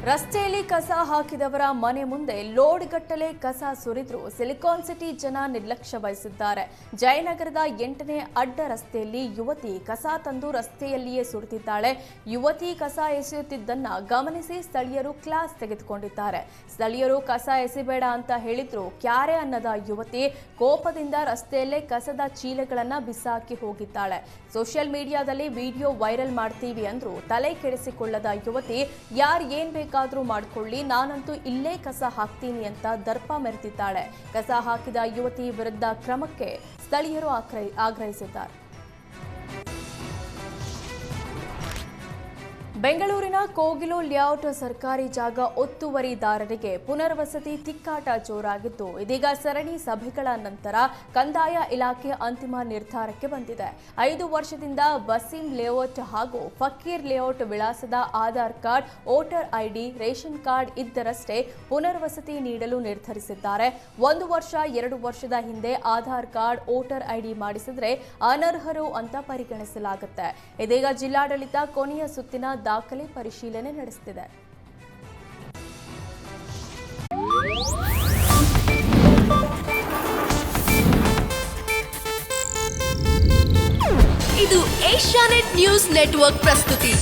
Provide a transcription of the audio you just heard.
ರಸ್ತೆಯಲ್ಲಿ ಕಸ ಹಾಕಿದವರ ಮನೆ ಮುಂದೆ ಲೋಡ್ ಗಟ್ಟಲೆ ಕಸ ಸುರಿದ್ರು ಸಿಲಿಕಾನ್ ಸಿಟಿ ಜನ ನಿರ್ಲಕ್ಷ್ಯ ವಹಿಸಿದ್ದಾರೆ. ಜಯನಗರದ 8ನೇ ಅಡ್ಡ ರಸ್ತೆಯಲ್ಲಿ ಯುವತಿ ಕಸ ತಂದು ರಸ್ತೆಯಲ್ಲಿಯೇ ಸುರಿದಿದ್ದಾಳೆ. ಯುವತಿ ಕಸ ಎಸೆಯುತ್ತಿದ್ದನ್ನ ಗಮನಿಸಿ ಸ್ಥಳೀಯರು ಕ್ಲಾಸ್ ತೆಗೆದುಕೊಂಡಿದ್ದಾರೆ. ಸ್ಥಳೀಯರು ಕಸ ಎಸೆಬೇಡ ಅಂತ ಹೇಳಿದ್ರು ಕ್ಯಾರೆ ಅನ್ನದ ಯುವತಿ ಕೋಪದಿಂದ ರಸ್ತೆಯಲ್ಲೇ ಕಸದ ಚೀಲಗಳನ್ನ ಬಿಸಾಕಿ ಹೋಗಿದ್ದಾಳೆ. ಸೋಷಿಯಲ್ ಮೀಡಿಯಾದಲ್ಲಿ ವಿಡಿಯೋ ವೈರಲ್ ಮಾಡ್ತೀವಿ ಅಂದ್ರು ತಲೆ ಕೆಡಿಸಿಕೊಳ್ಳದ ಯುವತಿ ಏನ್ ಬೇಕಾದ್ರೂ ಮಾಡ್ಕೊಳ್ಳಿ, ನಾನಂತೂ ಇಲ್ಲೇ ಕಸ ಹಾಕ್ತೀನಿ ಅಂತ ದರ್ಪ ಮೆರೆದಿದ್ದಾಳೆ. ಕಸ ಹಾಕಿದ ಯುವತಿ ವಿರುದ್ಧ ಕ್ರಮಕ್ಕೆ ಸ್ಥಳೀಯರು ಆಗ್ರಹಿಸಿದ್ದಾರೆ. ಬೆಂಗಳೂರಿನ ಕೋಗಿಲು ಲೇಔಟ್ ಸರ್ಕಾರಿ ಜಾಗ ಒತ್ತುವರಿದಾರರಿಗೆ ಪುನರ್ವಸತಿ ತಿಕ್ಕಾಟ ಜೋರಾಗಿದ್ದು, ಇದೀಗ ಸರಣಿ ಸಭೆಗಳ ನಂತರ ಕಂದಾಯ ಇಲಾಖೆ ಅಂತಿಮ ನಿರ್ಧಾರಕ್ಕೆ ಬಂದಿದೆ. 5 ವರ್ಷದಿಂದ ವಸೀಂ ಲೇಔಟ್ ಹಾಗೂ ಫಕೀರ್ ಲೇಔಟ್ ವಿಳಾಸದ Aadhaar card, voter ID, ration card ಇದ್ದರಷ್ಟೇ ಪುನರ್ವಸತಿ ನೀಡಲು ನಿರ್ಧರಿಸಿದ್ದಾರೆ. 1 ವರ್ಷ 2 ವರ್ಷದ ಹಿಂದೆ ಆಧಾರ್ ಕಾರ್ಡ್, ವೋಟರ್ ಐಡಿ ಮಾಡಿಸಿದ್ರೆ ಅನರ್ಹರು ಅಂತ ಪರಿಗಣಿಸಲಾಗುತ್ತೆ. ಇದೀಗ ಜಿಲ್ಲಾಡಳಿತ ಕೊನೆಯ ಸುತ್ತಿನ ದಾಖಲೆ ಪರಿಶೀಲನೆ ನಡೆಸುತ್ತಿದೆ. ಇದು ಏಷ್ಯಾನೆಟ್ ನ್ಯೂಸ್ ನೆಟ್ವರ್ಕ್ ಪ್ರಸ್ತುತಿ.